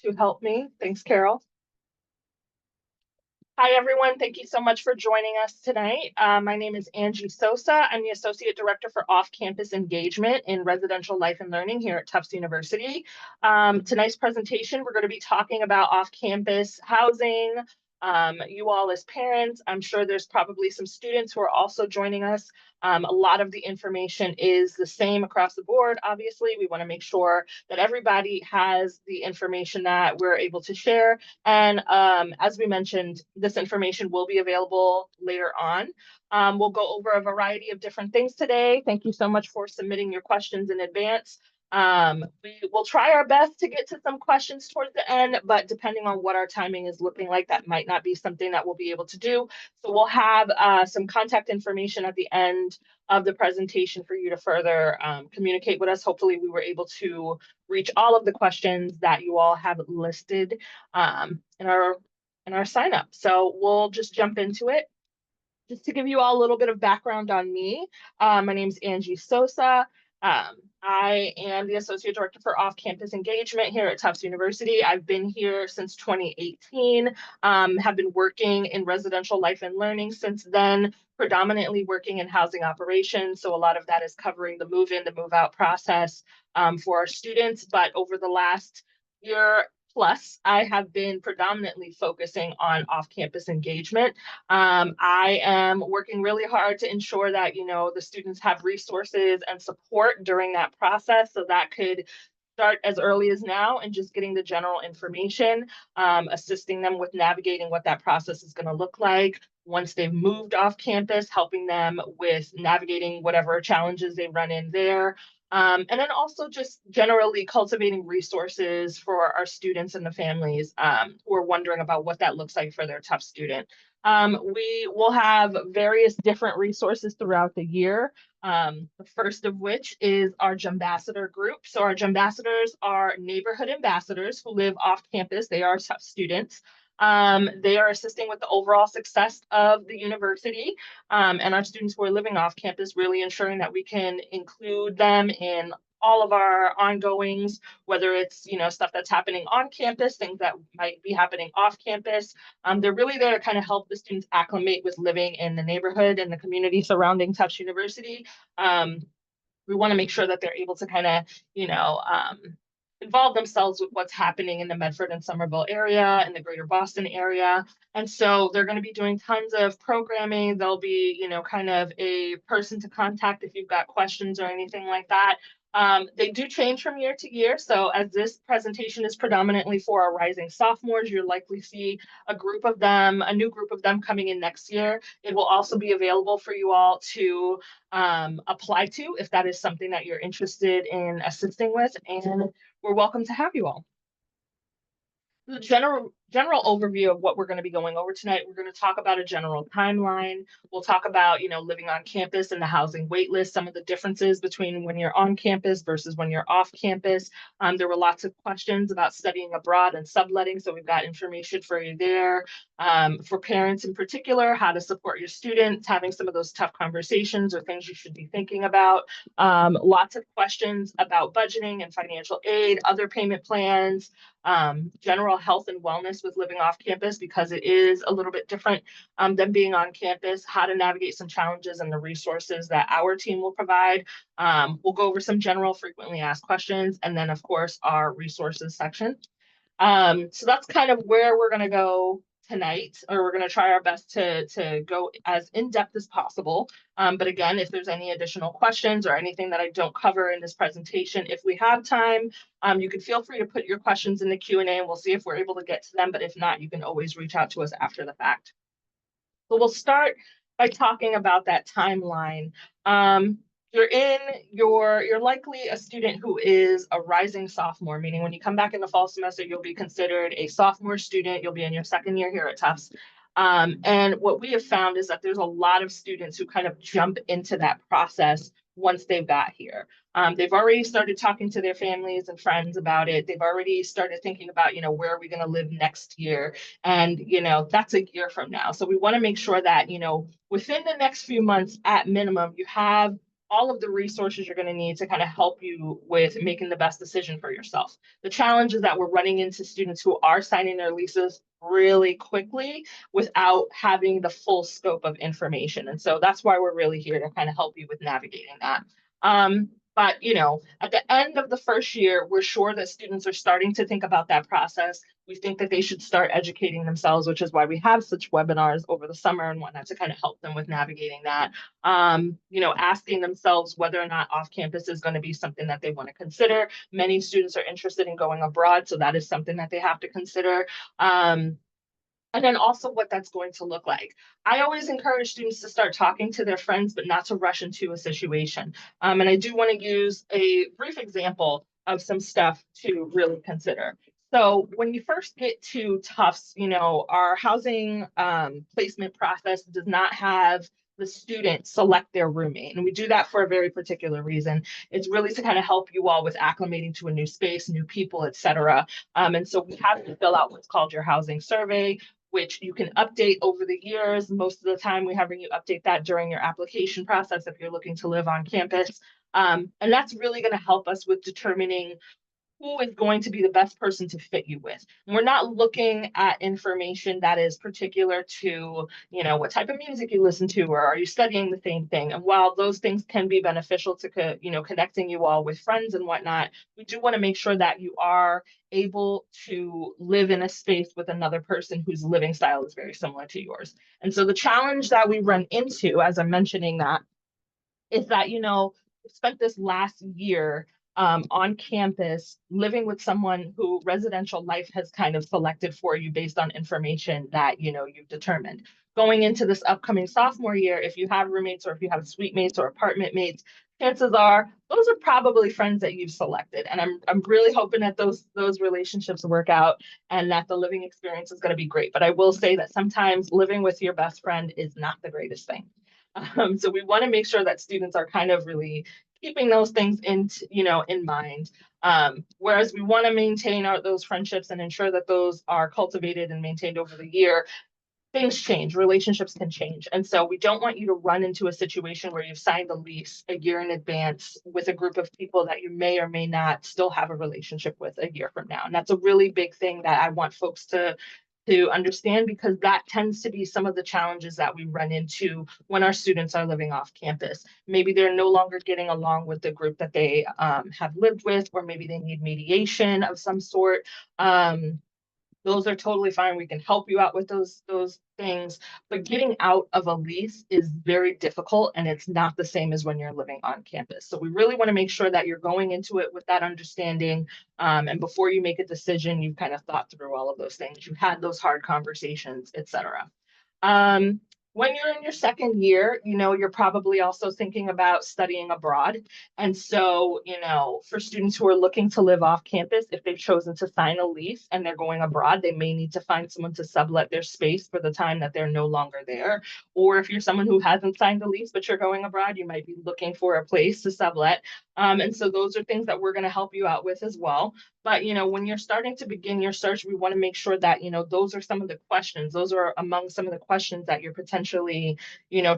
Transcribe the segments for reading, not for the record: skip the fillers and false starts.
to help me. Thanks, Carol. Hi, everyone. Thank you so much for joining us tonight. My name is Angie Sosa. I'm the Associate Director for Off-Campus Engagement in Residential Life and Learning here at Tufts University. Tonight's presentation, we're going to be talking about off-campus housing. You all as parents, I'm sure there's probably some students who are also joining us. A lot of the information is the same across the board. Obviously, we want to make sure that everybody has the information that we're able to share. And as we mentioned, this information will be available later on. We'll go over a variety of different things today. Thank you so much for submitting your questions in advance. We will try our best to get to some questions towards the end, but depending on what our timing is looking like, that might not be something that we'll be able to do. So we'll have some contact information at the end of the presentation for you to further communicate with us. Hopefully we were able to reach all of the questions that you all have listed in our sign up. So we'll just jump into it. Just to give you all a little bit of background on me, my name is Angie Sosa. I am the Associate Director for Off-Campus Engagement here at Tufts University. I've been here since 2018, have been working in residential life and learning since then, predominantly working in housing operations. So a lot of that is covering the move-in, the move-out process for our students. But over the last year plus, I have been predominantly focusing on off-campus engagement. I am working really hard to ensure that, the students have resources and support during that process. So that could start as early as now and just getting the general information, assisting them with navigating what that process is going to look like. Once they've moved off campus, helping them with navigating whatever challenges they run in there. And then also just generally cultivating resources for our students and the families who are wondering about what that looks like for their Tufts student. We will have various different resources throughout the year. The first of which is our Ambassador group. So our Ambassadors are neighborhood ambassadors who live off campus. They are Tufts students. They are assisting with the overall success of the university and our students who are living off campus, really ensuring that we can include them in all of our ongoings, whether it's, stuff that's happening on campus, things that might be happening off campus. They're really there to kind of help the students acclimate with living in the neighborhood and the community surrounding Tufts University. We want to make sure that they're able to kind of, involve themselves with what's happening in the Medford and Somerville area and the greater Boston area. And so they're going to be doing tons of programming. They'll be, kind of a person to contact if you've got questions or anything like that. They do change from year to year. So as this presentation is predominantly for our rising sophomores, you'll likely see a new group of them coming in next year. It will also be available for you all to apply to if that is something that you're interested in assisting with. And we're welcome to have you all. The general overview of what we're going to be going over tonight. We're going to talk about a general timeline. We'll talk about, living on campus and the housing wait list, some of the differences between when you're on campus versus when you're off campus. There were lots of questions about studying abroad and subletting, so we've got information for you there. For parents in particular, how to support your students, having some of those tough conversations or things you should be thinking about. Lots of questions about budgeting and financial aid, other payment plans, general health and wellness with living off campus, because it is a little bit different than being on campus, how to navigate some challenges and the resources that our team will provide. We'll go over some general frequently asked questions, and then of course our resources section. So that's kind of where we're going to go tonight, or we're going to try our best to go as in-depth as possible. But again, if there's any additional questions or anything that I don't cover in this presentation, if we have time, you can feel free to put your questions in the Q&A and we'll see if we're able to get to them. But if not, you can always reach out to us after the fact. So we'll start by talking about that timeline. You're likely a student who is a rising sophomore, meaning when you come back in the fall semester, you'll be considered a sophomore student. You'll be in your second year here at Tufts. And what we have found is that there's a lot of students who kind of jump into that process once they've got here. They've already started talking to their families and friends about it. They've already started thinking about, where are we going to live next year? And, that's a year from now. So we want to make sure that, within the next few months at minimum, you have all of the resources you're going to need to kind of help you with making the best decision for yourself. The challenge is that we're running into students who are signing their leases really quickly without having the full scope of information. And so that's why we're really here to kind of help you with navigating that. But at the end of the first year, we're sure that students are starting to think about that process. We think that they should start educating themselves, which is why we have such webinars over the summer and whatnot to kind of help them with navigating that. Asking themselves whether or not off campus is going to be something that they want to consider. Many students are interested in going abroad, so that is something that they have to consider. And then also what that's going to look like. I always encourage students to start talking to their friends, but not to rush into a situation. And I do want to use a brief example of some stuff to really consider. So when you first get to Tufts, our housing placement process does not have the student select their roommate. And we do that for a very particular reason. It's really to kind of help you all with acclimating to a new space, new people, et cetera. And so we have to fill out what's called your housing survey, which you can update over the years. Most of the time, we have you update that during your application process if you're looking to live on campus. And that's really going to help us with determining who is going to be the best person to fit you with. And we're not looking at information that is particular to, what type of music you listen to, or are you studying the same thing? And while those things can be beneficial to, connecting you all with friends and whatnot, we do want to make sure that you are able to live in a space with another person whose living style is very similar to yours. And so the challenge that we run into, as I'm mentioning that, is that, we spent this last year on campus living with someone who residential life has kind of selected for you based on information that you've determined. Going into this upcoming sophomore year, if you have roommates or if you have suite mates or apartment mates, chances are those are probably friends that you've selected. And I'm really hoping that those relationships work out and that the living experience is going to be great. But I will say that sometimes living with your best friend is not the greatest thing. So we want to make sure that students are kind of really keeping those things in mind. Whereas we want to maintain those friendships and ensure that those are cultivated and maintained over the year. Things change, relationships can change. And so we don't want you to run into a situation where you've signed a lease a year in advance with a group of people that you may or may not still have a relationship with a year from now. And that's a really big thing that I want folks to understand, because that tends to be some of the challenges that we run into when our students are living off campus. Maybe they're no longer getting along with the group that they have lived with, or maybe they need mediation of some sort. Those are totally fine. We can help you out with those things, but getting out of a lease is very difficult, and it's not the same as when you're living on campus. So we really want to make sure that you're going into it with that understanding, and before you make a decision, you've kind of thought through all of those things. You've had those hard conversations, etc. When you're in your second year, you're probably also thinking about studying abroad. And so, for students who are looking to live off campus, if they've chosen to sign a lease and they're going abroad, they may need to find someone to sublet their space for the time that they're no longer there. Or if you're someone who hasn't signed a lease, but you're going abroad, you might be looking for a place to sublet. And so those are things that we're going to help you out with as well. But, when you're starting to begin your search, we want to make sure that, those are some of the questions. Those are among some of the questions that you're potentially,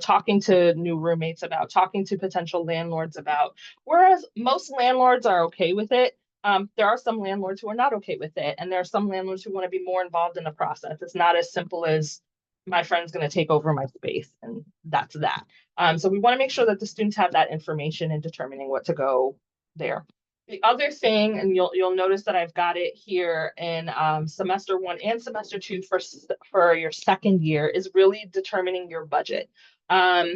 talking to new roommates about, talking to potential landlords about. Whereas most landlords are okay with it, there are some landlords who are not okay with it. And there are some landlords who want to be more involved in the process. It's not as simple as my friend's going to take over my space and that's that. So we want to make sure that the students have that information in determining what to go there. The other thing, and you'll notice that I've got it here in semester 1 and semester 2 for your second year, is really determining your budget. How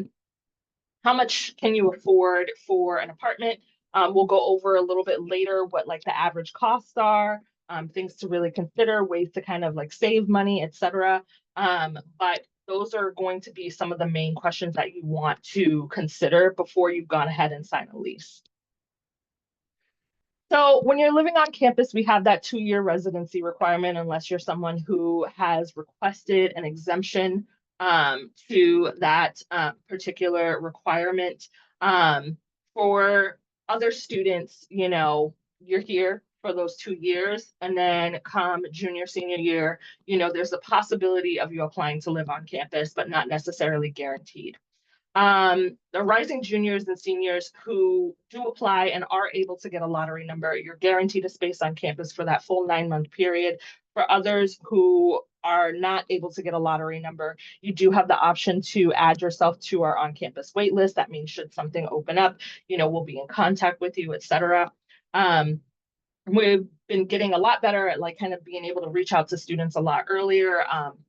much can you afford for an apartment? We'll go over a little bit later what like the average costs are, things to really consider, ways to kind of like save money, etc. But those are going to be some of the main questions that you want to consider before you've gone ahead and sign a lease. So when you're living on campus, we have that 2-year residency requirement unless you're someone who has requested an exemption to that particular requirement. For other students, you're here for those 2 years, and then come junior, senior year, there's a possibility of you applying to live on campus, but not necessarily guaranteed. The rising juniors and seniors who do apply and are able to get a lottery number, you're guaranteed a space on campus for that full 9-month period. For others who are not able to get a lottery number, you do have the option to add yourself to our on-campus wait list. That means should something open up, we'll be in contact with you, et cetera. We've been getting a lot better at kind of being able to reach out to students a lot earlier.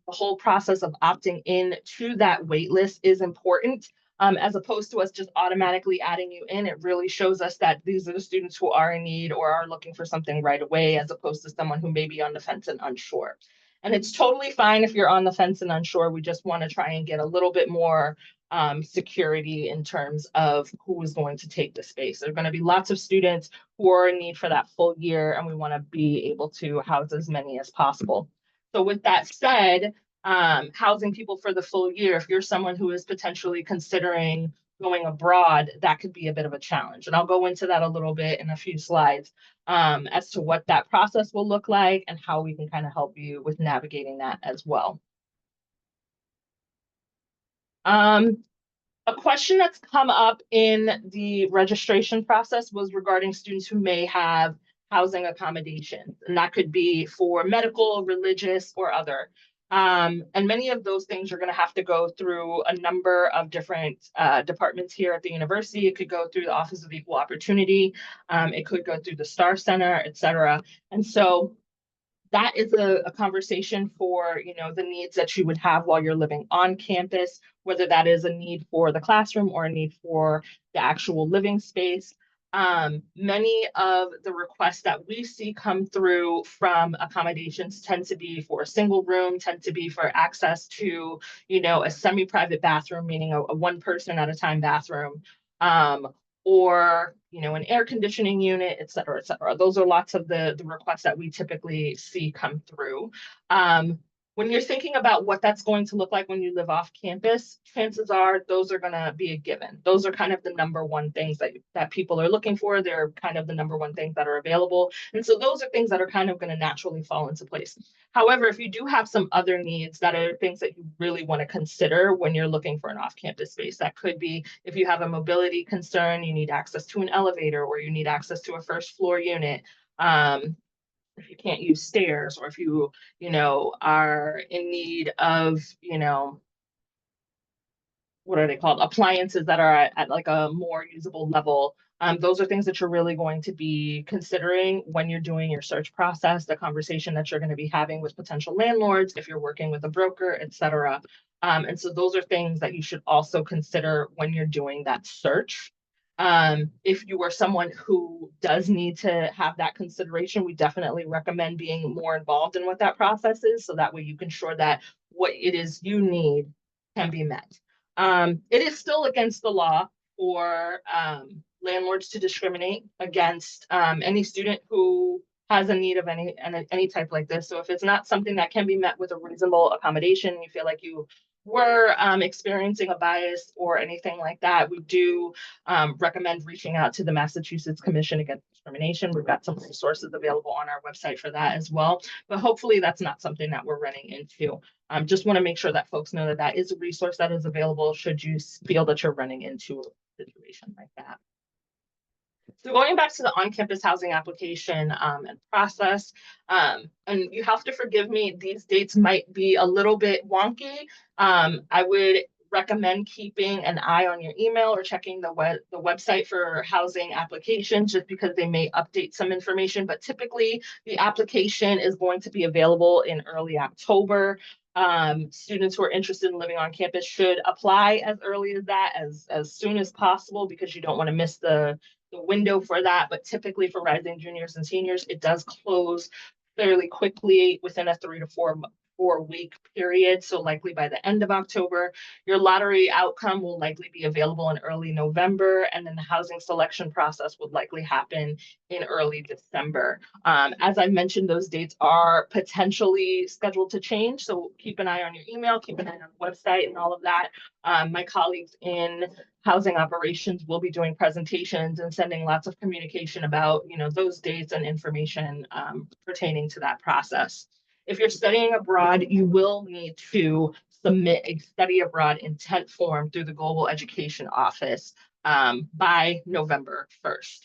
The whole process of opting in to that wait list is important. As opposed to us just automatically adding you in, it really shows us that these are the students who are in need or are looking for something right away, as opposed to someone who may be on the fence and unsure. And it's totally fine if you're on the fence and unsure. We just want to try and get a little bit more security in terms of who is going to take the space. There are going to be lots of students who are in need for that full year, and we want to be able to house as many as possible. So with that said, housing people for the full year, if you're someone who is potentially considering going abroad, that could be a bit of a challenge. And I'll go into that a little bit in a few slides as to what that process will look like and how we can kind of help you with navigating that as well. A question that's come up in the registration process was regarding students who may have housing accommodations, and that could be for medical, religious, or other. And many of those things are going to have to go through a number of different departments here at the university. It could go through the Office of Equal Opportunity. It could go through the Star Center, et cetera. And so that is a conversation for the needs that you would have while you're living on campus, whether that is a need for the classroom or a need for the actual living space. Many of the requests that we see come through from accommodations tend to be for a single room, tend to be for access to a semi-private bathroom, meaning a one person at a time bathroom, or an air conditioning unit, et cetera, et cetera. Those are lots of the requests that we typically see come through. When you're thinking about what that's going to look like when you live off campus, chances are those are going to be a given. Those are kind of the number one things that people are looking for. They're kind of the number one things that are available. And so those are things that are kind of going to naturally fall into place. However, if you do have some other needs that are things that you really want to consider when you're looking for an off-campus space, that could be if you have a mobility concern, you need access to an elevator, or you need access to a first floor unit. If you can't use stairs, or if you are in need of what are they called, appliances that are at like a more usable level. Those are things that you're really going to be considering when you're doing your search process, the conversation that you're going to be having with potential landlords, if you're working with a broker, et cetera. And so those are things that you should also consider when you're doing that search. If you are someone who does need to have that consideration, we definitely recommend being more involved in what that process is, so that way you can ensure that what it is you need can be met. It is still against the law for landlords to discriminate against any student who has a need of any type like this. So if it's not something that can be met with a reasonable accommodation, you feel like you were experiencing a bias or anything like that, we do recommend reaching out to the Massachusetts Commission Against Discrimination. We've got some resources available on our website for that as well. But hopefully that's not something that we're running into. Just want to make sure that folks know that that is a resource that is available should you feel that you're running into a situation like that. So going back to the on-campus housing application and process, and you have to forgive me, these dates might be a little bit wonky. I would recommend keeping an eye on your email or checking the website for housing applications, just because they may update some information. But typically the application is going to be available in early October. Students who are interested in living on campus should apply as early as that, as soon as possible, because you don't want to miss the window for that. But typically for rising juniors and seniors, it does close fairly quickly within a 3 to 4 week period. So likely by the end of October. Your lottery outcome will likely be available in early November, and then the housing selection process would likely happen in early December. As I mentioned, those dates are potentially scheduled to change. So keep an eye on your email, keep an eye on the website and all of that. My colleagues in housing operations will be doing presentations and sending lots of communication about those dates and information pertaining to that process. If you're studying abroad, you will need to submit a study abroad intent form through the Global Education Office by November 1st.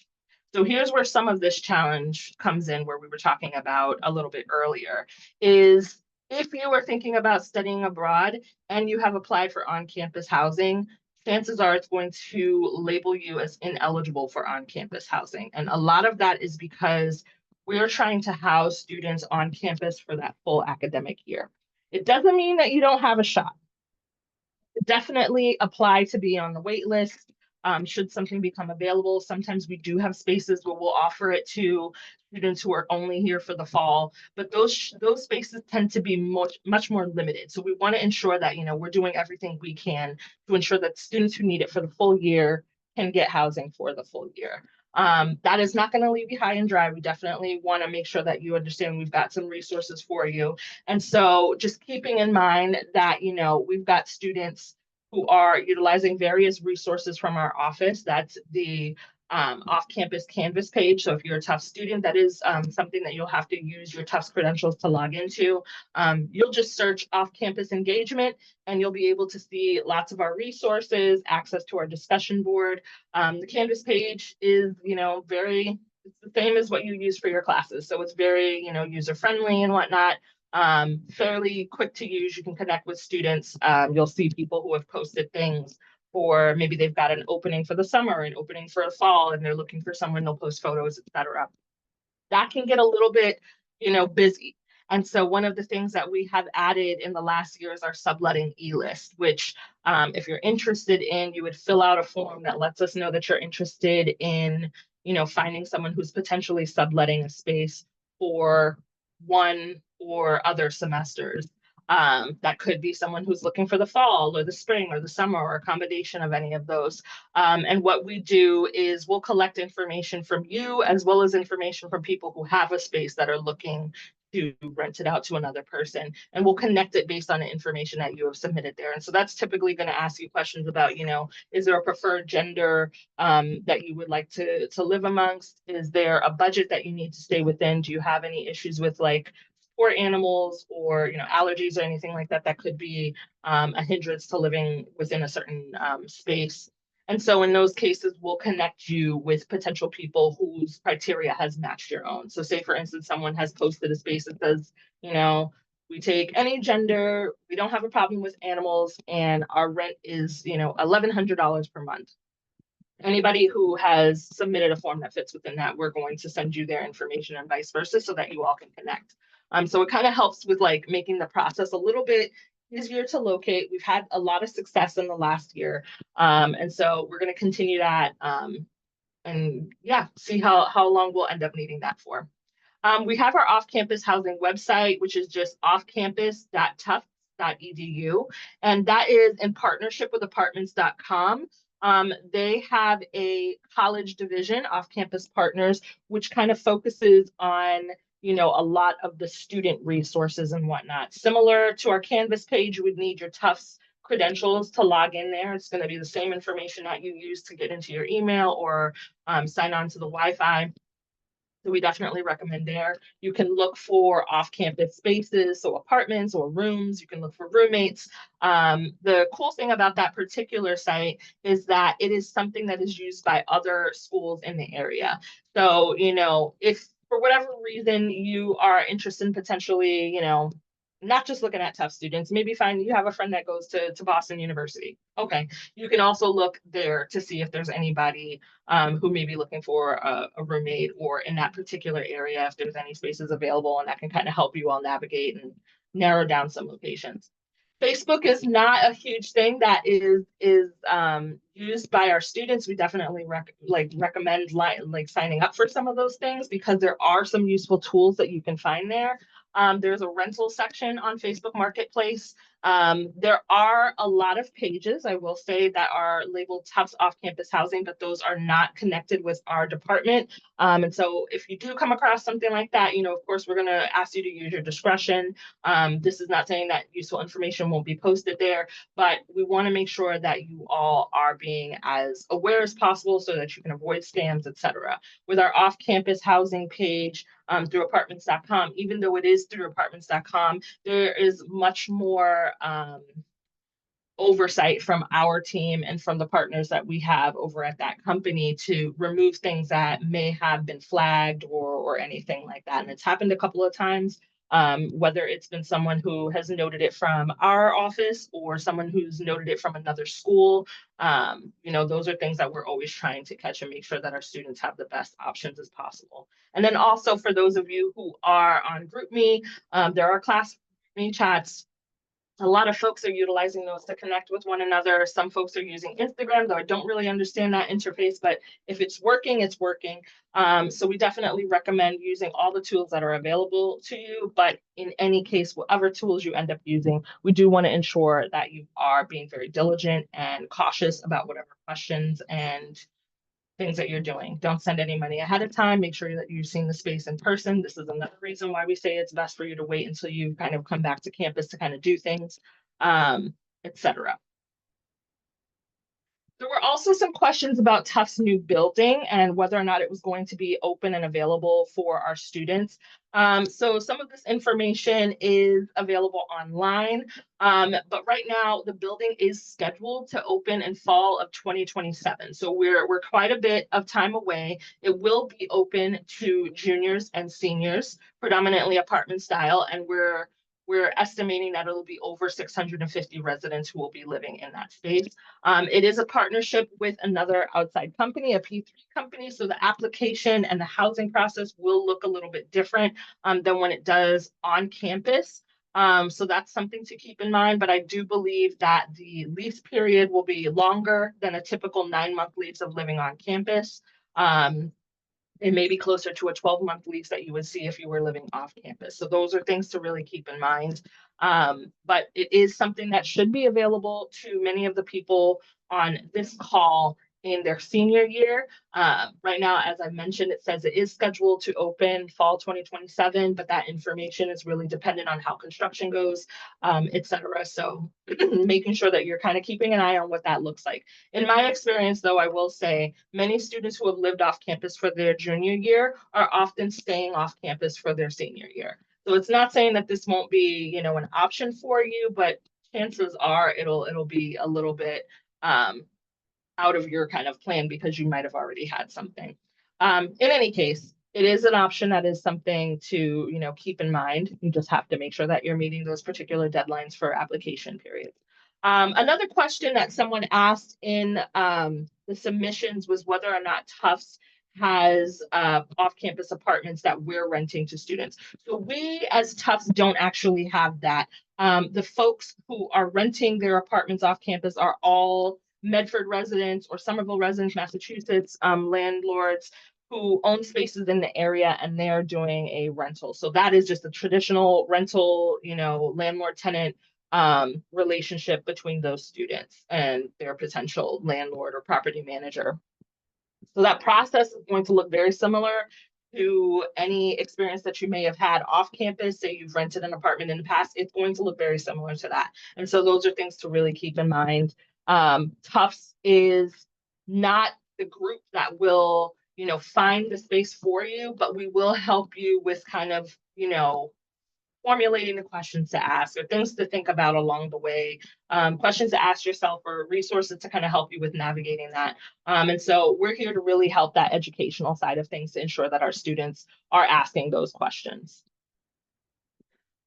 So here's where some of this challenge comes in, where we were talking about a little bit earlier, is if you are thinking about studying abroad and you have applied for on-campus housing, chances are it's going to label you as ineligible for on-campus housing. And a lot of that is because we're trying to house students on campus for that full academic year. It doesn't mean that you don't have a shot. Definitely apply to be on the wait list. Should something become available. Sometimes we do have spaces where we'll offer it to students who are only here for the fall, but those spaces tend to be much more limited. So we want to ensure that, you know, we're doing everything we can to ensure that students who need it for the full year can get housing for the full year. That is not going to leave you high and dry. We definitely want to make sure that you understand we've got some resources for you. And so just keeping in mind that, you know, we've got students who are utilizing various resources from our office. That's the off-campus Canvas page. So if you're a Tufts student, that is something that you'll have to use your Tufts credentials to log into. You'll just search off-campus engagement and you'll be able to see lots of our resources, access to our discussion board. The Canvas page is, you know, it's the same as what you use for your classes. So it's very, you know, user-friendly and whatnot. Fairly quick to use. You can connect with students. You'll see people who have posted things, or maybe they've got an opening for the summer, an opening for the fall, and they're looking for someone, they'll post photos, etc. That can get a little bit, you know, busy. And so one of the things that we have added in the last year is our subletting e-list, which if you're interested in, you would fill out a form that lets us know that you're interested in, you know, finding someone who's potentially subletting a space for one or other semesters. That could be someone who's looking for the fall or the spring or the summer or a combination of any of those. And what we do is we'll collect information from you as well as information from people who have a space that are looking to rent it out to another person. And we'll connect it based on the information that you have submitted there. And so that's typically going to ask you questions about, you know, is there a preferred gender that you would like to live amongst? Is there a budget that you need to stay within? Do you have any issues with like sport animals or, you know, allergies or anything like that that could be a hindrance to living within a certain space? And so in those cases, we'll connect you with potential people whose criteria has matched your own. So say, for instance, someone has posted a space that says, you know, we take any gender, we don't have a problem with animals, and our rent is, you know, $1,100 per month. Anybody who has submitted a form that fits within that, we're going to send you their information and vice versa so that you all can connect. So it kind of helps with like making the process a little bit easier to locate. We've had a lot of success in the last year. And so we're going to continue that and yeah, see how long we'll end up needing that for. We have our off-campus housing website, which is just offcampus.tufts.edu, and that is in partnership with apartments.com. They have a college division, off-campus partners, which kind of focuses on, you know, a lot of the student resources and whatnot. Similar to our Canvas page, you would need your Tufts credentials to log in there. It's going to be the same information that you use to get into your email or sign on to the Wi-Fi. So we definitely recommend there. You can look for off-campus spaces, so apartments or rooms. You can look for roommates. The cool thing about that particular site is that it is something that is used by other schools in the area. So, you know, if for whatever reason you are interested in potentially, you know, not just looking at Tufts students, maybe find you have a friend that goes to Boston University. Okay, you can also look there to see if there's anybody who may be looking for a roommate or in that particular area, if there's any spaces available, and that can kind of help you all navigate and narrow down some locations. Facebook is not a huge thing that is used by our students. We definitely recommend signing up for some of those things because there are some useful tools that you can find there. There's a rental section on Facebook Marketplace. There are a lot of pages, I will say, that are labeled Tufts off-campus housing, but those are not connected with our department. And so if you do come across something like that, you know, of course, we're going to ask you to use your discretion. This is not saying that useful information won't be posted there, but we want to make sure that you all are being as aware as possible so that you can avoid scams, etc. With our off-campus housing page, through apartments.com, even though it is through apartments.com, there is much more oversight from our team and from the partners that we have over at that company to remove things that may have been flagged or anything like that. And it's happened a couple of times, whether it's been someone who has noted it from our office or someone who's noted it from another school. Those are things that we're always trying to catch and make sure that our students have the best options as possible. And then also for those of you who are on GroupMe, there are class chats. A lot of folks are utilizing those to connect with one another. Some folks are using Instagram, though I don't really understand that interface, but if it's working, it's working. So we definitely recommend using all the tools that are available to you. But in any case, whatever tools you end up using, we do want to ensure that you are being very diligent and cautious about whatever questions and things that you're doing. Don't send any money ahead of time. Make sure that you've seen the space in person. This is another reason why we say it's best for you to wait until you kind of come back to campus to kind of do things, etc. There were also some questions about Tufts' new building and whether or not it was going to be open and available for our students. So some of this information is available online, but right now the building is scheduled to open in fall of 2027. So we're quite a bit of time away. It will be open to juniors and seniors, predominantly apartment style, and we're estimating that it'll be over 650 residents who will be living in that space. It is a partnership with another outside company, a P3 company, so the application and the housing process will look a little bit different than when it does on campus. So that's something to keep in mind, but I do believe that the lease period will be longer than a typical 9-month lease of living on campus. It may be closer to a 12-month lease that you would see if you were living off campus. So those are things to really keep in mind. But it is something that should be available to many of the people on this call in their senior year. Right now, as I mentioned, it says it is scheduled to open fall 2027, but that information is really dependent on how construction goes, et cetera. So making sure that you're kind of keeping an eye on what that looks like. In my experience, though, I will say many students who have lived off campus for their junior year are often staying off campus for their senior year. So it's not saying that this won't be, an option for you, but chances are it'll be a little bit out of your kind of plan because you might have already had something. In any case, it is an option that is something to, keep in mind. You just have to make sure that you're meeting those particular deadlines for application periods. Another question that someone asked in the submissions was whether or not Tufts has off-campus apartments that we're renting to students. So we as Tufts don't actually have that. The folks who are renting their apartments off campus are all Medford residents or Somerville residents, Massachusetts, landlords who own spaces in the area and they're doing a rental. So that is just a traditional rental, landlord tenant relationship between those students and their potential landlord or property manager. So that process is going to look very similar to any experience that you may have had off campus. Say you've rented an apartment in the past, it's going to look very similar to that. And so those are things to really keep in mind. Tufts is not the group that will, find the space for you, but we will help you with kind of, formulating the questions to ask or things to think about along the way, questions to ask yourself or resources to kind of help you with navigating that. And so we're here to really help that educational side of things to ensure that our students are asking those questions.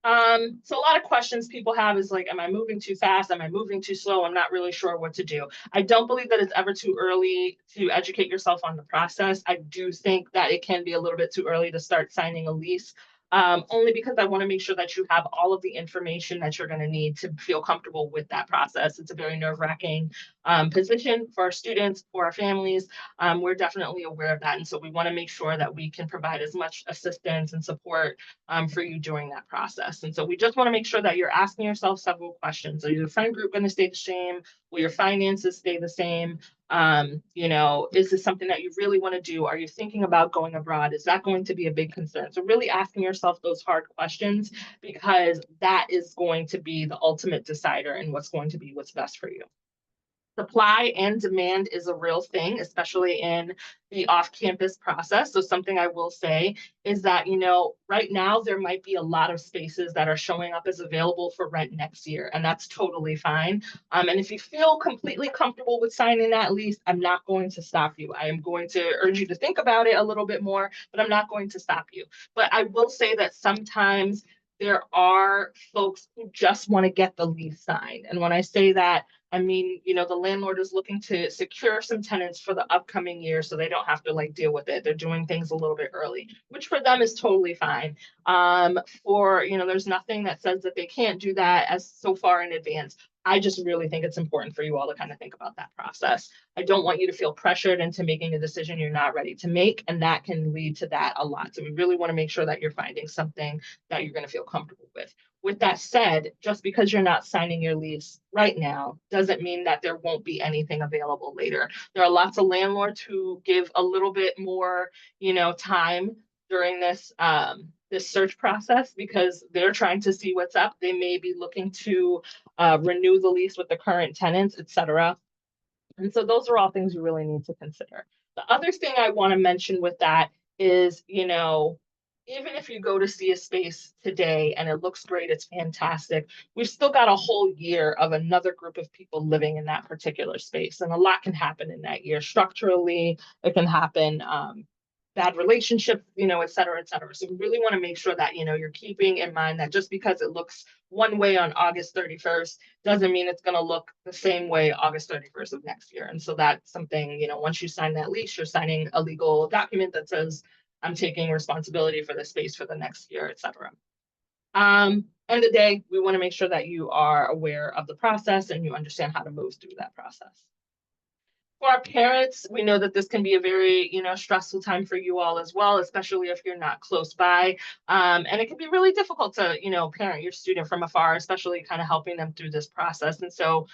So a lot of questions people have is like, am I moving too fast? Am I moving too slow? I'm not really sure what to do. I don't believe that it's ever too early to educate yourself on the process. I do think that it can be a little bit too early to start signing a lease. Only because I want to make sure that you have all of the information that you're going to need to feel comfortable with that process. It's a very nerve-wracking position for our students, for our families. We're definitely aware of that. And so we want to make sure that we can provide as much assistance and support for you during that process. And so we just want to make sure that you're asking yourself several questions. Are your friend group going to stay the same? Will your finances stay the same? Is this something that you really want to do? Are you thinking about going abroad? Is that going to be a big concern? So really asking yourself those hard questions, because that is going to be the ultimate decider in what's going to be what's best for you. Supply and demand is a real thing, especially in the off-campus process. So something I will say is that, right now there might be a lot of spaces that are showing up as available for rent next year, and that's totally fine. And if you feel completely comfortable with signing that lease, I'm not going to stop you. I am going to urge you to think about it a little bit more, but I'm not going to stop you. But I will say that sometimes there are folks who just want to get the lease signed. And when I say that, I mean, the landlord is looking to secure some tenants for the upcoming year so they don't have to deal with it. They're doing things a little bit early, which for them is totally fine. There's nothing that says that they can't do that as so far in advance. I just really think it's important for you all to kind of think about that process. I don't want you to feel pressured into making a decision you're not ready to make, and that can lead to that a lot. So we really want to make sure that you're finding something that you're going to feel comfortable with. With that said, just because you're not signing your lease right now doesn't mean that there won't be anything available later. There are lots of landlords who give a little bit more, time during this search process because they're trying to see what's up. They may be looking to renew the lease with the current tenants, etc. And so those are all things you really need to consider. The other thing I want to mention with that is, even if you go to see a space today and it looks great, it's fantastic, we've still got a whole year of another group of people living in that particular space. And a lot can happen in that year structurally. It can happen, bad relationships, et cetera, et cetera. So we really want to make sure that, you're keeping in mind that just because it looks one way on August 31st doesn't mean it's going to look the same way August 31st of next year. And so that's something, once you sign that lease, you're signing a legal document that says, I'm taking responsibility for the space for the next year, et cetera. End of the day, we want to make sure that you are aware of the process and you understand how to move through that process. For our parents, we know that this can be a very, stressful time for you all as well, especially if you're not close by. And it can be really difficult to, parent your student from afar, especially kind of helping them through this process. And so,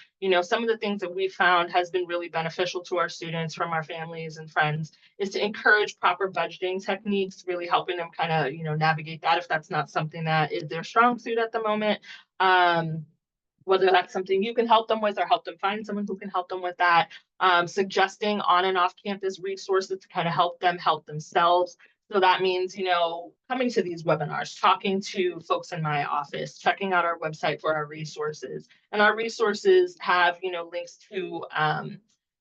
some of the things that we found has been really beneficial to our students from our families and friends is to encourage proper budgeting techniques, really helping them kind of, navigate that if that's not something that is their strong suit at the moment. Whether that's something you can help them with or help them find someone who can help them with that. Suggesting on and off campus resources to kind of help them help themselves. So that means, coming to these webinars, talking to folks in my office, checking out our website for our resources. And our resources have, links to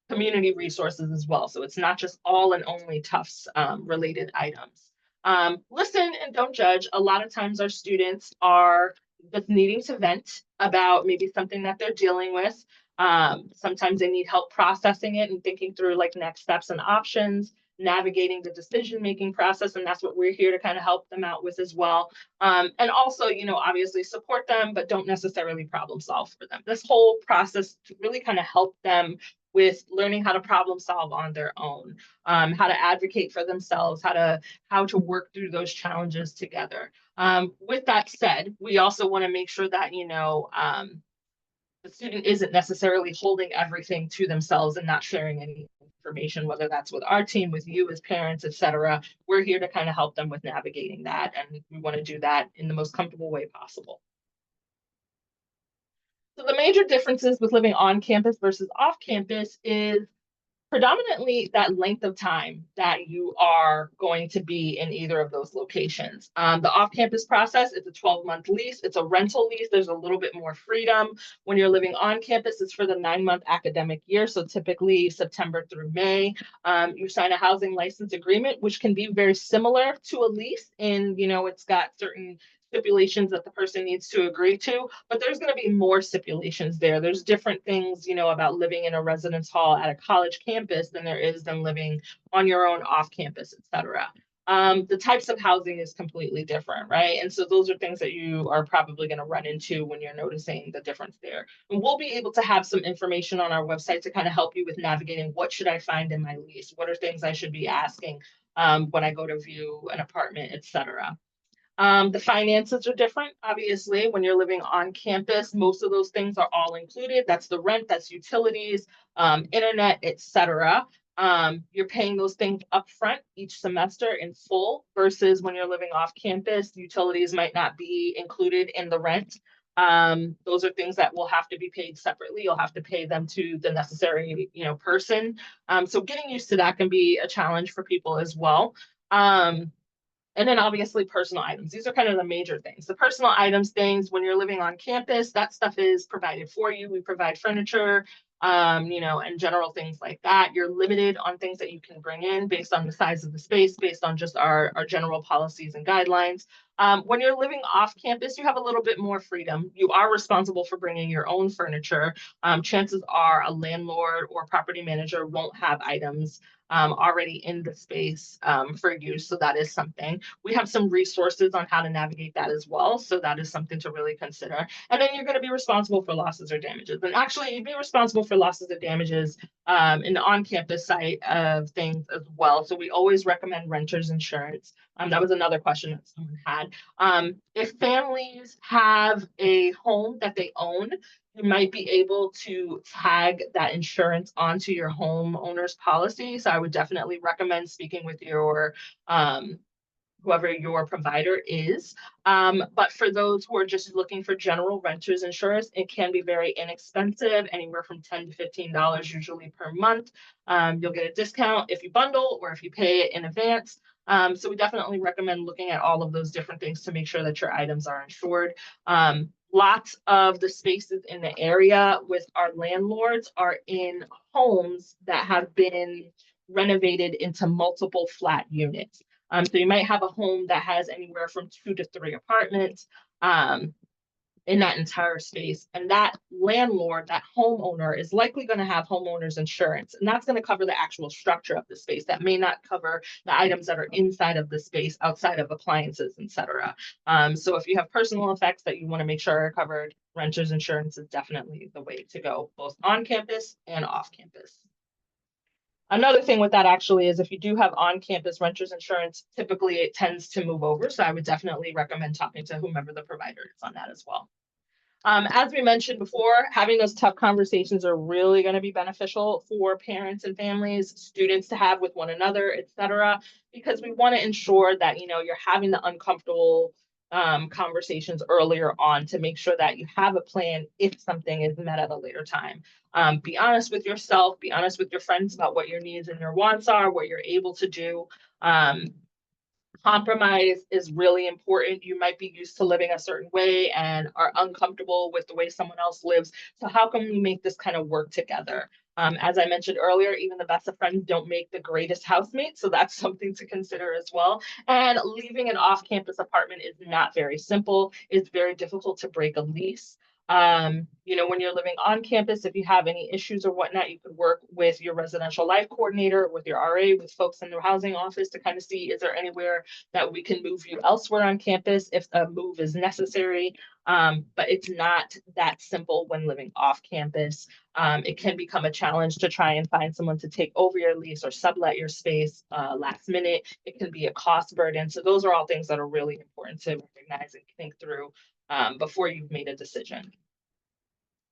community resources as well. So it's not just all and only Tufts related items. Listen and don't judge. A lot of times our students are just needing to vent about maybe something that they're dealing with. Sometimes they need help processing it and thinking through next steps and options, navigating the decision-making process. And that's what we're here to kind of help them out with as well. And also, obviously support them, but don't necessarily problem solve for them. This whole process to really kind of help them with learning how to problem solve on their own, how to advocate for themselves, how to work through those challenges together. With that said, we also want to make sure that, the student isn't necessarily holding everything to themselves and not sharing any information, whether that's with our team, with you as parents, et cetera. We're here to kind of help them with navigating that. And we want to do that in the most comfortable way possible. So the major differences with living on campus versus off campus is predominantly that length of time that you are going to be in either of those locations. The off-campus process, it's a 12-month lease. It's a rental lease. There's a little bit more freedom. When you're living on campus, it's for the 9-month academic year. So typically September through May. You sign a housing license agreement, which can be very similar to a lease. And, it's got certain stipulations that the person needs to agree to, but there's going to be more stipulations there. There's different things, about living in a residence hall at a college campus than there is than living on your own off campus, et cetera. The types of housing is completely different, right? And so those are things that you are probably going to run into when you're noticing the difference there. And we'll be able to have some information on our website to kind of help you with navigating what should I find in my lease? What are things I should be asking when I go to view an apartment, et cetera. The finances are different, obviously. When you're living on campus, most of those things are all included. That's the rent, that's utilities, internet, etc. You're paying those things upfront each semester in full versus when you're living off campus, utilities might not be included in the rent. Those are things that will have to be paid separately. You'll have to pay them to the necessary, person. So getting used to that can be a challenge for people as well. And then obviously personal items. These are kind of the major things. The personal items things, when you're living on campus, that stuff is provided for you. We provide furniture, and general things like that. You're limited on things that you can bring in based on the size of the space, based on just our general policies and guidelines. When you're living off campus, you have a little bit more freedom. You are responsible for bringing your own furniture. Chances are a landlord or property manager won't have items already in the space for use. So that is something. We have some resources on how to navigate that as well. So that is something to really consider. And then you're going to be responsible for losses or damages. And actually, you'd be responsible for losses or damages in the on-campus site of things as well. So we always recommend renter's insurance. That was another question that someone had. If families have a home that they own, you might be able to tag that insurance onto your homeowner's policy. So I would definitely recommend speaking with your whoever your provider is. But for those who are just looking for general renters insurance, it can be very inexpensive, anywhere from $10 to $15 usually per month. You'll get a discount if you bundle or if you pay it in advance. So we definitely recommend looking at all of those different things to make sure that your items are insured. Lots of the spaces in the area with our landlords are in homes that have been renovated into multiple flat units. So you might have a home that has anywhere from 2 to 3 apartments in that entire space. And that landlord, that homeowner, is likely going to have homeowner's insurance. And that's going to cover the actual structure of the space. That may not cover the items that are inside of the space, outside of appliances, etc. So if you have personal effects that you want to make sure are covered, renter's insurance is definitely the way to go, both on campus and off campus. Another thing with that actually is if you do have on-campus renters insurance, typically it tends to move over. So I would definitely recommend talking to whomever the provider is on that as well. As we mentioned before, having those tough conversations are really going to be beneficial for parents and families, students to have with one another, et cetera, because we want to ensure that, you're having the uncomfortable conversations earlier on to make sure that you have a plan if something is met at a later time. Be honest with yourself, be honest with your friends about what your needs and your wants are, what you're able to do. Compromise is really important. You might be used to living a certain way and are uncomfortable with the way someone else lives. So how can we make this kind of work together? As I mentioned earlier, even the best of friends don't make the greatest housemates. So that's something to consider as well. And leaving an off-campus apartment is not very simple. It's very difficult to break a lease. When you're living on campus, if you have any issues or whatnot, you could work with your residential life coordinator, with your RA, with folks in the housing office to kind of see, is there anywhere that we can move you elsewhere on campus if a move is necessary. But it's not that simple when living off campus. It can become a challenge to try and find someone to take over your lease or sublet your space last minute. It can be a cost burden. So those are all things that are really important to recognize and think through before you've made a decision.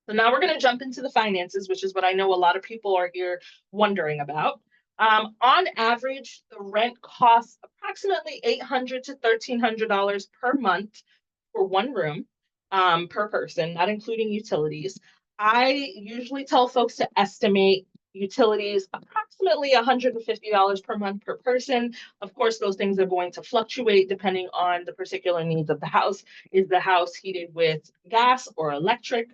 So now we're going to jump into the finances, which is what I know a lot of people are here wondering about. On average, the rent costs approximately $800 to $1,300 per month for one room per person, not including utilities. I usually tell folks to estimate utilities approximately $150 per month per person. Of course, those things are going to fluctuate depending on the particular needs of the house. Is the house heated with gas or electric?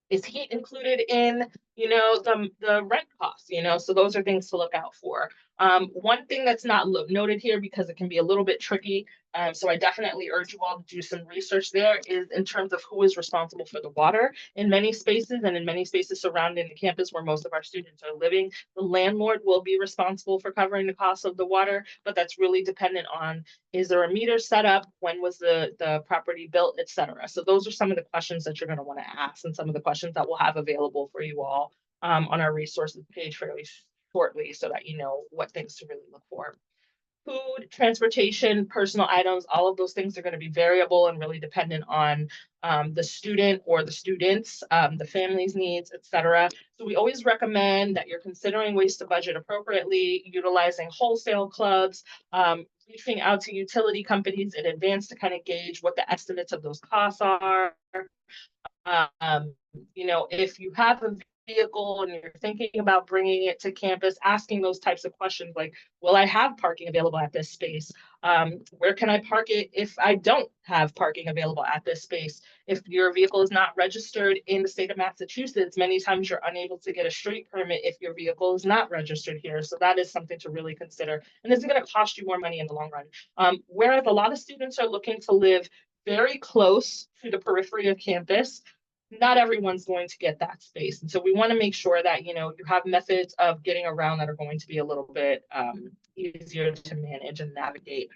Is heat included in, the rent costs, so those are things to look out for. One thing that's not noted here because it can be a little bit tricky, so I definitely urge you all to do some research there, is in terms of who is responsible for the water. In many spaces and in many spaces surrounding the campus where most of our students are living, the landlord will be responsible for covering the cost of the water, but that's really dependent on, is there a meter set up? When was the property built, et cetera? So those are some of the questions that you're going to want to ask and some of the questions that we'll have available for you all on our resources page fairly shortly so that you know what things to really look for. Food, transportation, personal items, all of those things are going to be variable and really dependent on the student or the students, the family's needs, etc. So we always recommend that you're considering ways to budget appropriately, utilizing wholesale clubs, reaching out to utility companies in advance to kind of gauge what the estimates of those costs are. Um, if you have a vehicle and you're thinking about bringing it to campus, asking those types of questions like, will I have parking available at this space? Where can I park it if I don't have parking available at this space? If your vehicle is not registered in the state of Massachusetts, many times you're unable to get a street permit if your vehicle is not registered here. So that is something to really consider. And this is going to cost you more money in the long run. Whereas a lot of students are looking to live very close to the periphery of campus, not everyone's going to get that space. And so we want to make sure that, you have methods of getting around that are going to be a little bit easier to manage and navigate.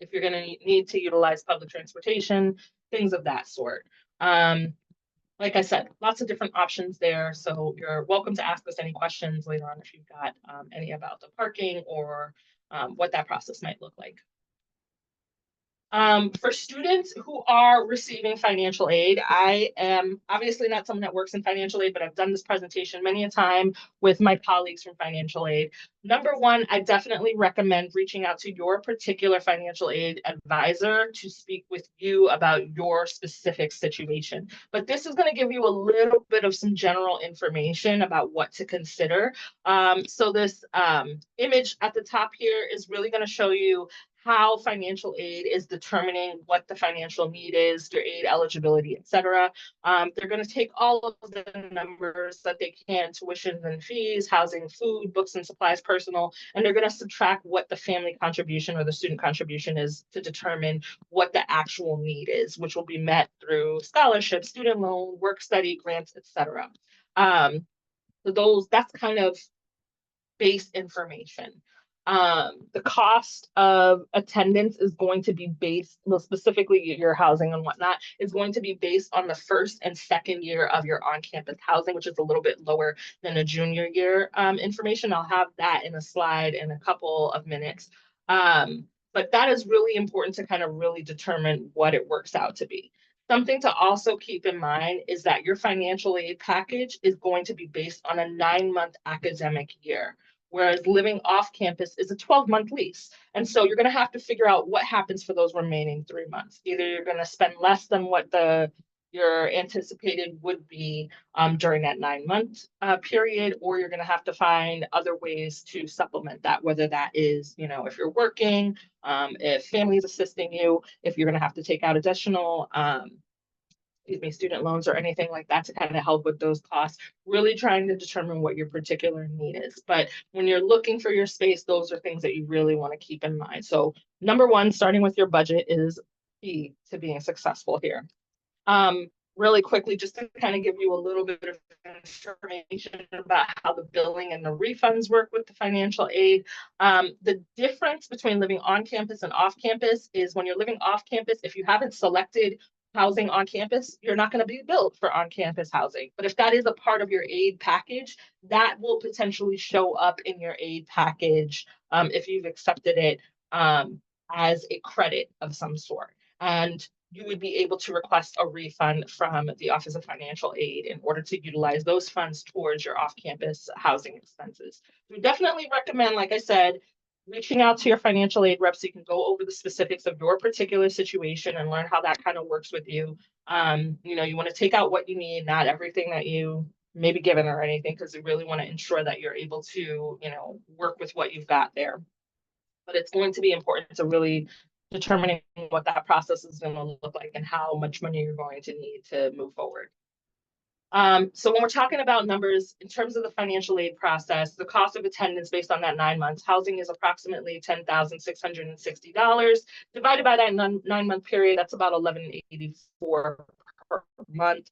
If you're going to need to utilize public transportation, things of that sort. Like I said, lots of different options there. So you're welcome to ask us any questions later on if you've got any about the parking or what that process might look like. For students who are receiving financial aid, I am obviously not someone that works in financial aid, but I've done this presentation many a time with my colleagues from financial aid. Number one, I definitely recommend reaching out to your particular financial aid advisor to speak with you about your specific situation. But this is going to give you a little bit of some general information about what to consider. So this image at the top here is really going to show you how financial aid is determining what the financial need is, their aid eligibility, et cetera. They're going to take all of the numbers that they can, tuitions and fees, housing, food, books and supplies, personal, and they're going to subtract what the family contribution or the student contribution is to determine what the actual need is, which will be met through scholarship, student loan, work study, grants, et cetera. So that's kind of base information. The cost of attendance is going to be based, well, specifically your housing and whatnot, is going to be based on the first and second year of your on-campus housing, which is a little bit lower than a junior year information. I'll have that in a slide in a couple of minutes. But that is really important to kind of really determine what it works out to be. Something to also keep in mind is that your financial aid package is going to be based on a 9-month academic year, whereas living off campus is a 12-month lease. And so you're going to have to figure out what happens for those remaining 3 months. Either you're going to spend less than what your anticipated would be during that 9-month period, or you're going to have to find other ways to supplement that, whether that is, if you're working, if family is assisting you, if you're going to have to take out additional student loans or anything like that to kind of help with those costs, really trying to determine what your particular need is. But when you're looking for your space, those are things that you really want to keep in mind. So number one, starting with your budget is key to being successful here. Really quickly, just to kind of give you a little bit of information about how the billing and the refunds work with the financial aid. The difference between living on campus and off campus is when you're living off campus, if you haven't selected housing on campus, you're not going to be billed for on-campus housing. But if that is a part of your aid package, that will potentially show up in your aid package if you've accepted it as a credit of some sort. And you would be able to request a refund from the Office of Financial Aid in order to utilize those funds towards your off-campus housing expenses. We definitely recommend, like I said, reaching out to your financial aid rep so you can go over the specifics of your particular situation and learn how that kind of works with you. You want to take out what you need, not everything that you may be given or anything, because you really want to ensure that you're able to, work with what you've got there. But it's going to be important to really determining what that process is going to look like and how much money you're going to need to move forward. So when we're talking about numbers, in terms of the financial aid process, the cost of attendance based on that 9 months, housing is approximately $10,660. Divided by that 9-month period, that's about $1,184 per month.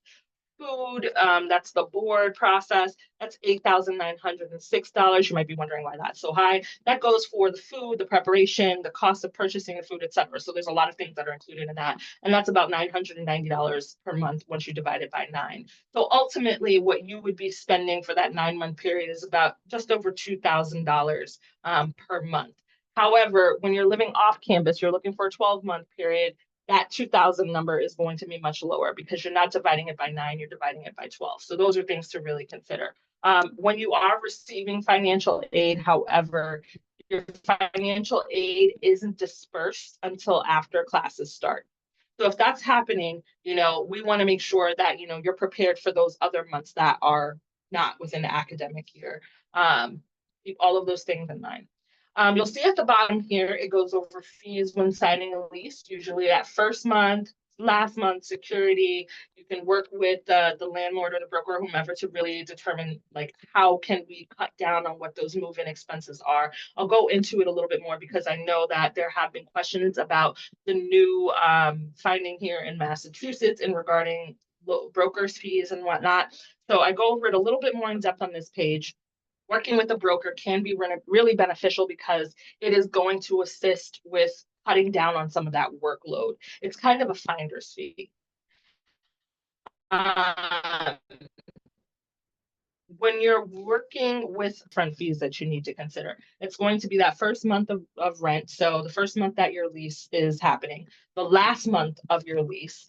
Food, that's the board process, that's $8,906. You might be wondering why that's so high. That goes for the food, the preparation, the cost of purchasing the food, etc. So there's a lot of things that are included in that. And that's about $990 per month once you divide it by 9. So ultimately, what you would be spending for that 9-month period is about just over $2,000 per month. However, when you're living off campus, you're looking for a 12-month period, that 2,000 number is going to be much lower because you're not dividing it by 9, you're dividing it by 12. So those are things to really consider. When you are receiving financial aid, however, your financial aid isn't dispersed until after classes start. So if that's happening, we want to make sure that, you're prepared for those other months that are not within the academic year. Keep all of those things in mind. You'll see at the bottom here, it goes over fees when signing a lease, usually that first month, last month, security. You can work with the landlord or the broker or whomever to really determine like how can we cut down on what those move-in expenses are. I'll go into it a little bit more because I know that there have been questions about the new finding here in Massachusetts in regarding brokers fees and whatnot. So I go over it a little bit more in depth on this page. Working with a broker can be really beneficial because it is going to assist with cutting down on some of that workload. It's kind of a finder's fee. When you're working with front fees that you need to consider, it's going to be that first month of rent. So the first month that your lease is happening, the last month of your lease.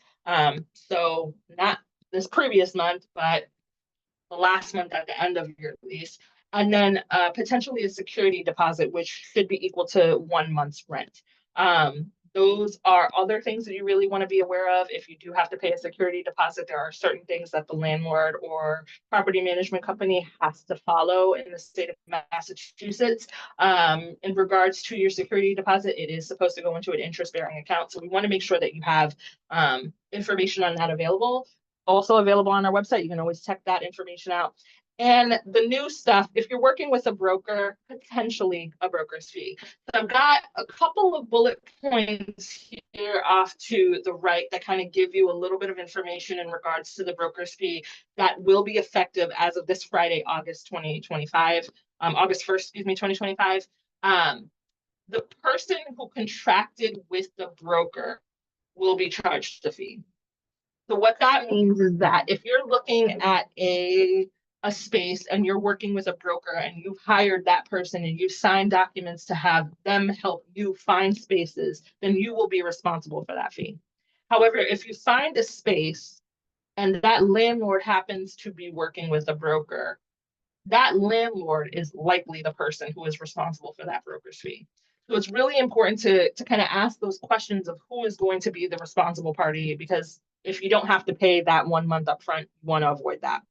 So not this previous month, but the last month at the end of your lease, and then potentially a security deposit, which should be equal to 1 month's rent. Those are other things that you really want to be aware of. If you do have to pay a security deposit, there are certain things that the landlord or property management company has to follow in the state of Massachusetts. In regards to your security deposit, it is supposed to go into an interest-bearing account. So we want to make sure that you have information on that available. Also available on our website. You can always check that information out. And the new stuff, if you're working with a broker, potentially a broker's fee. So I've got a couple of bullet points here off to the right that kind of give you a little bit of information in regards to the broker's fee that will be effective as of this Friday, August 2025, August 1st, 2025. The person who contracted with the broker will be charged the fee. So what that means is that if you're looking at a space and you're working with a broker and you've hired that person and you've signed documents to have them help you find spaces, then you will be responsible for that fee. However, if you find a space and that landlord happens to be working with a broker, that landlord is likely the person who is responsible for that broker's fee. So it's really important to kind of ask those questions of who is going to be the responsible party, because if you don't have to pay that 1 month upfront, you want to avoid that.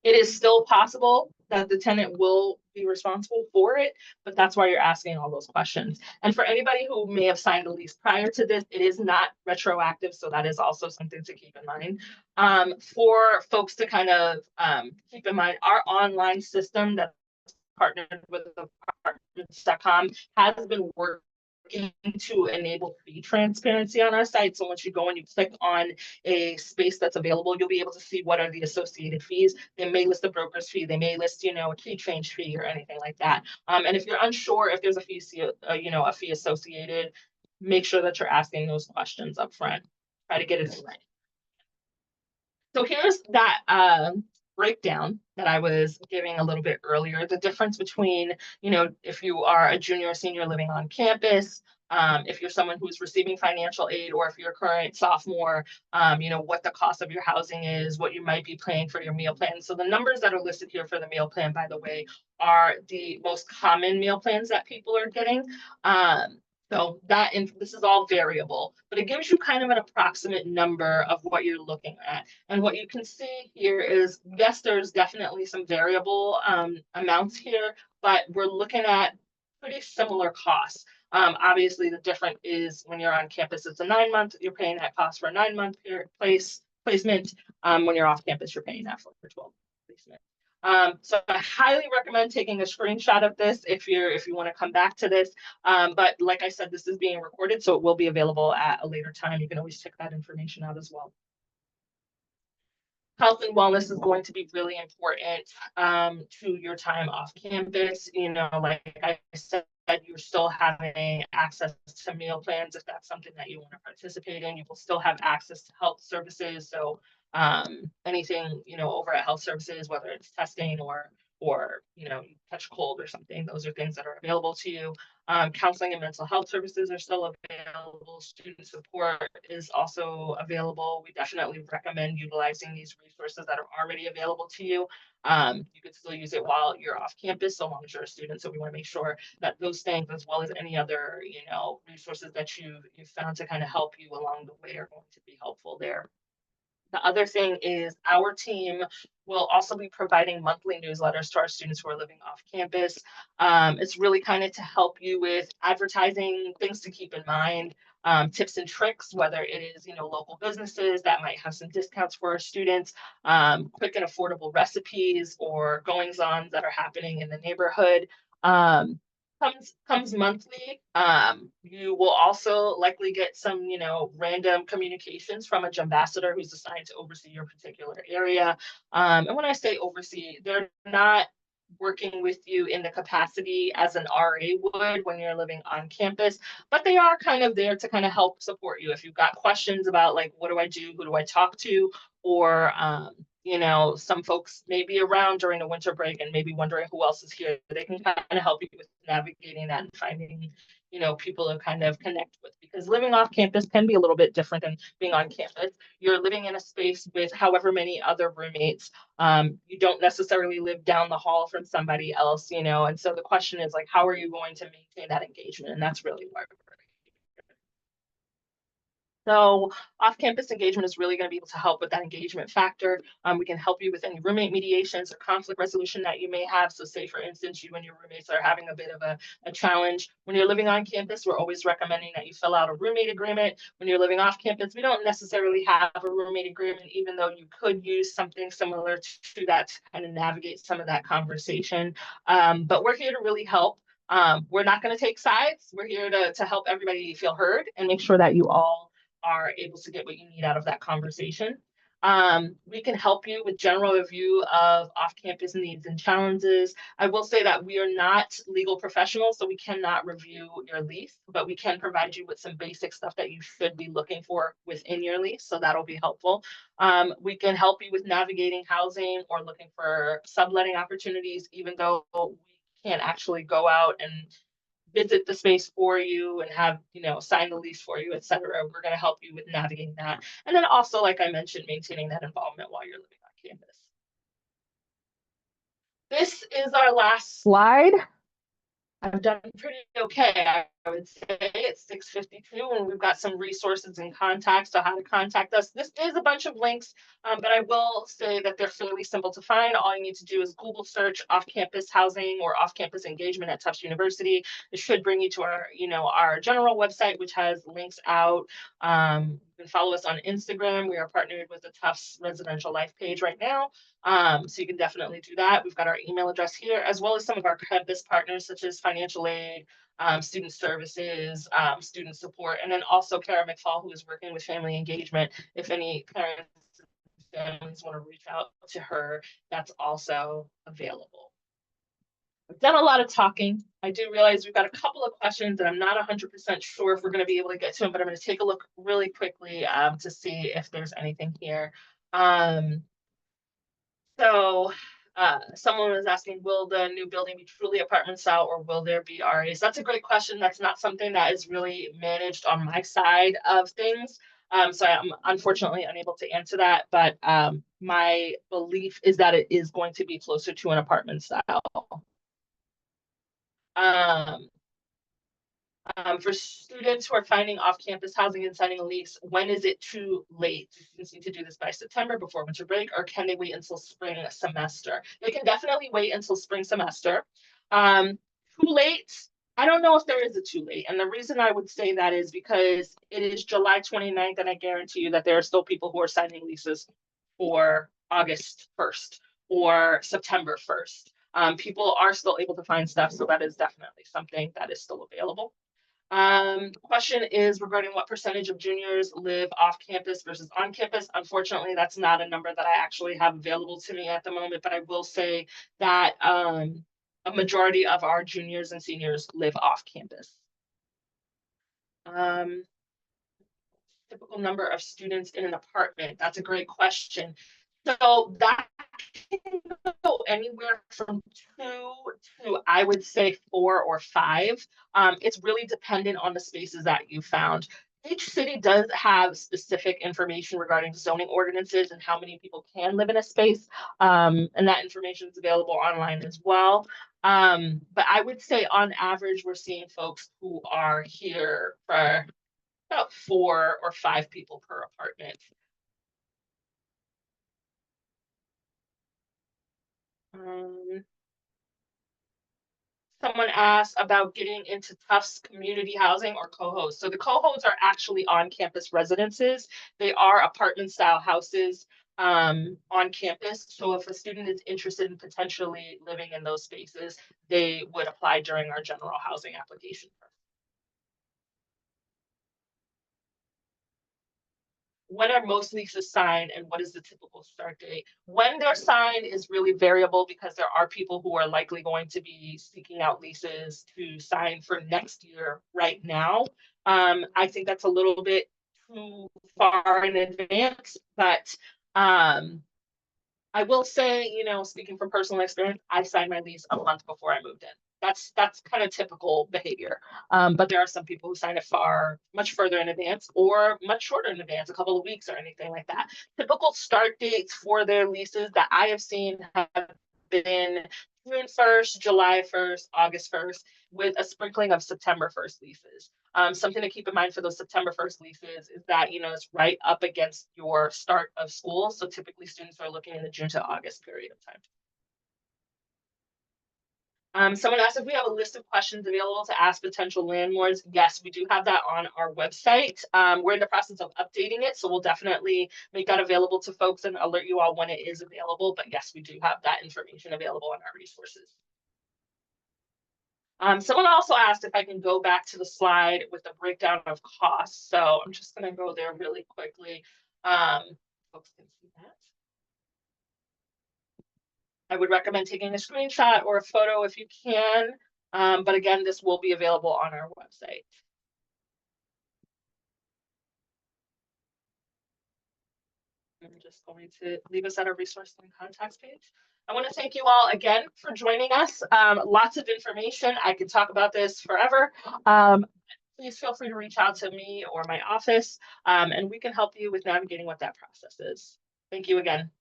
It is still possible that the tenant will be responsible for it, but that's why you're asking all those questions. And for anybody who may have signed a lease prior to this, it is not retroactive, so that is also something to keep in mind. For folks to kind of keep in mind, our online system that's partnered with apartments.com has been working to enable fee transparency on our site. So once you go and you click on a space that's available, you'll be able to see what are the associated fees. They may list a broker's fee. They may list, a key change fee or anything like that. And if you're unsure if there's a fee, a fee associated, make sure that you're asking those questions up front. Try to get it right. So here's that breakdown that I was giving a little bit earlier, the difference between, if you are a junior or senior living on campus, if you're someone who's receiving financial aid, or if you're a current sophomore, what the cost of your housing is, what you might be paying for your meal plan. So the numbers that are listed here for the meal plan, by the way, are the most common meal plans that people are getting. So this is all variable, but it gives you kind of an approximate number of what you're looking at. And what you can see here is, yes, there's definitely some variable amounts here, but we're looking at pretty similar costs. Obviously, the difference is when you're on campus, it's a 9-month, you're paying that cost for a 9-month placement. When you're off campus, you're paying that for 12 placement. So I highly recommend taking a screenshot of this if you want to come back to this. But like I said, this is being recorded, so it will be available at a later time. You can always check that information out as well. Health and wellness is going to be really important to your time off campus. Like I said, you're still having access to meal plans if that's something that you want to participate in. You will still have access to health services. So anything, over at health services, whether it's testing or or you catch a cold or something. Those are things that are available to you. Counseling and mental health services are still available. Student support is also available. We definitely recommend utilizing these resources that are already available to you. You can still use it while you're off campus, so long as you're a student. So we want to make sure that those things, as well as any other, resources that you've found to kind of help you along the way, are going to be helpful there. The other thing is our team will also be providing monthly newsletters to our students who are living off campus. It's really kind of to help you with advertising, things to keep in mind, tips and tricks, whether it is, local businesses that might have some discounts for our students, quick and affordable recipes or goings-ons that are happening in the neighborhood. Comes monthly. You will also likely get some, random communications from a ambassador who's assigned to oversee your particular area. And when I say oversee, they're not working with you in the capacity as an RA would when you're living on campus, but they are kind of there to kind of help support you. If you've got questions about like, what do I do? Who do I talk to? Or, some folks may be around during the winter break and maybe wondering who else is here. They can kind of help you with navigating that and finding, people to kind of connect with, because living off campus can be a little bit different than being on campus. You're living in a space with however many other roommates. You don't necessarily live down the hall from somebody else, and so the question is like, how are you going to maintain that engagement? And that's really why we're so off-campus engagement is really going to be able to help with that engagement factor. We can help you with any roommate mediations or conflict resolution that you may have. So say, for instance, you and your roommates are having a bit of a challenge. When you're living on campus, we're always recommending that you fill out a roommate agreement. When you're living off campus, we don't necessarily have a roommate agreement, even though you could use something similar to that to kind of navigate some of that conversation. But we're here to really help. We're not going to take sides. We're here to help everybody feel heard and make sure that you all are able to get what you need out of that conversation. We can help you with general review of off-campus needs and challenges. I will say that we are not legal professionals, so we cannot review your lease, but we can provide you with some basic stuff that you should be looking for within your lease, so that'll be helpful. We can help you with navigating housing or looking for subletting opportunities, even though we can't actually go out and visit the space for you and have, sign the lease for you, et cetera. We're going to help you with navigating that. And then also, like I mentioned, maintaining that involvement while you're living on campus. This is our last slide. I've done pretty okay, I would say. It's 6:52, and we've got some resources and contacts on how to contact us. This is a bunch of links, but I will say that they're fairly simple to find. All you need to do is Google search off-campus housing or off-campus engagement at Tufts University. It should bring you to our general website, which has links out. You can follow us on Instagram. We are partnered with the Tufts Residential Life page right now. So you can definitely do that. We've got our email address here, as well as some of our campus partners, such as financial aid, student services, student support, and then also Kara McFall, who is working with family engagement. If any parents and families want to reach out to her, that's also available. I've done a lot of talking. I do realize we've got a couple of questions and I'm not 100% sure if we're going to be able to get to them, but I'm going to take a look really quickly to see if there's anything here. So someone was asking, will the new building be truly apartment style or will there be RAs? That's a great question. That's not something that is really managed on my side of things. So I'm unfortunately unable to answer that, but my belief is that it is going to be closer to an apartment style. For students who are finding off-campus housing and signing a lease, when is it too late? Do students need to do this by September before winter break, or can they wait until spring semester? They can definitely wait until spring semester. Too late? I don't know if there is a too late. And the reason I would say that is because it is July 29th, and I guarantee you that there are still people who are signing leases for August 1st or September 1st. People are still able to find stuff, so that is definitely something that is still available. The question is regarding what percentage of juniors live off campus versus on campus. Unfortunately, that's not a number that I actually have available to me at the moment, but I will say that a majority of our juniors and seniors live off campus. Typical number of students in an apartment. That's a great question. So that can go anywhere from two to, I would say, 4 or 5. It's really dependent on the spaces that you found. Each city does have specific information regarding zoning ordinances and how many people can live in a space. And that information is available online as well. But I would say on average, we're seeing folks who are here for about 4 or 5 people per apartment. Um, Someone asked about getting into Tufts community housing or cohos. So the cohos are actually on-campus residences. They are apartment-style houses on campus. So if a student is interested in potentially living in those spaces, they would apply during our general housing application. When are most leases signed and what is the typical start date? When they're signed is really variable because there are people who are likely going to be seeking out leases to sign for next year right now. I think that's a little bit too far in advance, but I will say, speaking from personal experience, I signed my lease a month before I moved in. That's kind of typical behavior. But there are some people who sign it much further in advance or much shorter in advance, a couple of weeks or anything like that. Typical start dates for their leases that I have seen have been June 1st, July 1st, August 1st, with a sprinkling of September 1st leases. Something to keep in mind for those September 1st leases is that, it's right up against your start of school. So typically students are looking in the June to August period of time. Someone asked if we have a list of questions available to ask potential landlords. Yes, we do have that on our website. We're in the process of updating it, so we'll definitely make that available to folks and alert you all when it is available. But yes, we do have that information available on our resources. Someone also asked if I can go back to the slide with the breakdown of costs. So I'm just going to go there really quickly. Um, Folks can see that. I would recommend taking a screenshot or a photo if you can. But again, this will be available on our website. I'm just going to leave us at our resource and contacts page. I want to thank you all again for joining us. Lots of information. I could talk about this forever. Please feel free to reach out to me or my office, and we can help you with navigating what that process is. Thank you again.